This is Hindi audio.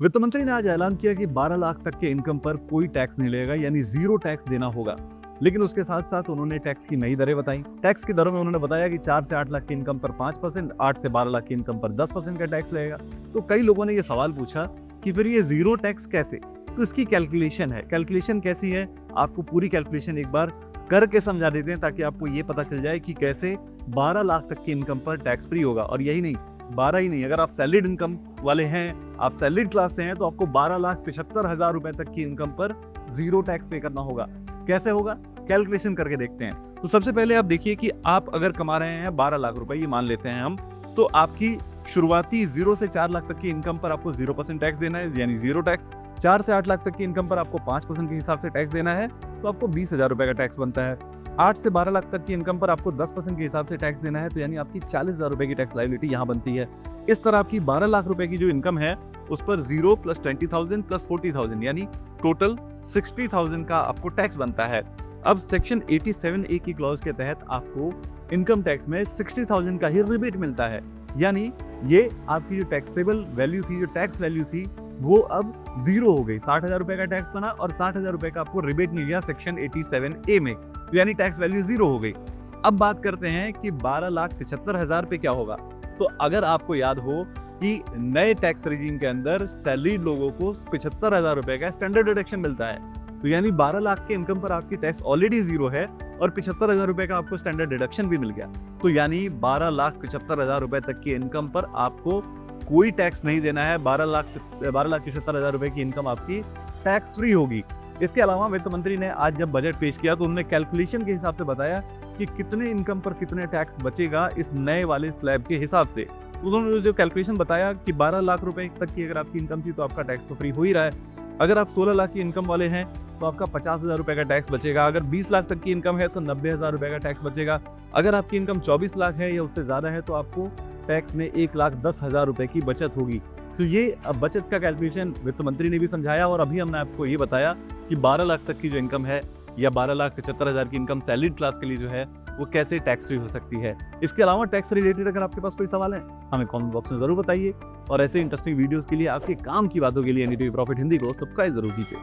वित्त मंत्री ने आज ऐलान किया कि 12 लाख तक के इनकम पर कोई टैक्स नहीं लगेगा, यानी जीरो टैक्स देना होगा। लेकिन उसके साथ साथ उन्होंने टैक्स की नई दरें बताई। टैक्स की दरों में उन्होंने बताया कि 4 से 8 लाख की इनकम पर 5%, 8 से 12 लाख की इनकम पर 10% का टैक्स लगेगा। तो कई लोगों ने ये सवाल पूछा कि फिर ये जीरो टैक्स कैसे? तो इसकी कैलकुलेशन है। कैलकुलेशन कैसी है, आपको पूरी कैलकुलेशन एक बार करके समझा देते हैं ताकि आपको ये पता चल जाए कि कैसे 12 लाख तक की इनकम पर टैक्स फ्री होगा। और यही नहीं, 12 ही नहीं, अगर आप सैलरीड इनकम वाले हैं, आप सैलरीड क्लास से हैं, तो आपको 12,75,000 रुपए तक की इनकम पर जीरो टैक्स पे करना होगा। कैसे होगा, कैलकुलेशन करके देखते हैं। तो सबसे पहले आप देखिए कि आप अगर कमा रहे हैं 12 लाख रुपए, ये मान लेते हैं हम, तो आपकी शुरुआती 0 से 4 लाख तक की इनकम पर आपको 0% टैक्स देना है, यानी जीरो टैक्स। 4 से 8 लाख तक की इनकम पर आपको 5% के हिसाब से टैक्स देना है, तो आपको 20,000 रुपए का टैक्स बनता है। 8 से 12 लाख तक की इनकम पर आपको 10% के हिसाब से टैक्स देना है, तो यानी आपकी 40,000 रुपए की टैक्स लायबिलिटी यहाँ बनती है। इस तरह आपकी 12 लाख रुपए की जो इनकम है उस पर 0 प्लस 20,000 प्लस 40,000 यानी टोटल 60,000 का आपको टैक्स बनता है। अब सेक्शन 87A की क्लॉज के तहत आपको इनकम टैक्स में 60,000 का ही रिबेट मिलता है, यानी ये आपकी जो टैक्सेबल वैल्यू थी, जो टैक्स वैल्यू थी, वो अब 0 हो गई। 60,000 रुपए का टैक्स बना और 60,000 रुपए का आपको रिबेट मिल गया सेक्शन 87A में, यानी टैक्स वैल्यू 0 हो गई। अब बात करते हैं कि 12,75,000 पे क्या होगा। तो अगर आपको याद हो कि नए टैक्स रिजीम के अंदर सैलरीड लोगों को 75,000 रुपए का स्टैंडर्ड डिडक्शन मिलता है, तो यानी 12 लाख के इनकम पर आपकी टैक्स ऑलरेडी 0 है और 75,000 रुपए का आपको स्टैंडर्ड डिडक्शन भी मिल गया। तो यानी 12,75,000 रुपए तक की इनकम पर आपको कोई टैक्स नहीं देना है। 12,75,000 रुपए की इनकम आपकी टैक्स फ्री होगी। इसके अलावा वित्त मंत्री ने आज जब बजट पेश किया तो उन्होंने कैलकुलेशन के हिसाब से बताया कि कितने इनकम पर कितने टैक्स बचेगा इस नए वाले स्लैब के हिसाब से। उन्होंने जो कैलकुलेशन बताया कि 12 लाख रुपए तक की अगर आपकी इनकम थी तो आपका टैक्स तो फ्री हो ही रहा है। अगर आप 16 लाख की इनकम वाले हैं तो आपका 50,000 रुपए का टैक्स बचेगा। अगर 20 लाख तक की इनकम है तो 90,000 रुपए का टैक्स बचेगा। अगर आपकी इनकम 24 लाख है या उससे ज्यादा है तो आपको टैक्स में 1,10,000 रुपए की बचत होगी। तो ये बचत का कैलकुलेशन वित्त मंत्री ने भी समझाया और अभी हमने आपको ये बताया कि 12 लाख तक की जो इनकम है या 12,75,000 की इनकम सैलरीड क्लास के लिए जो है वो कैसे टैक्स फ्री हो सकती है। इसके अलावा टैक्स से रिलेटेड अगर आपके पास कोई सवाल है हमें कमेंट बॉक्स में जरूर बताइए और ऐसे इंटरेस्टिंग वीडियोस के लिए आपके काम की बातों के लिए एनडीटीवी प्रॉफिट हिंदी को सब्सक्राइब जरूर कीजिए।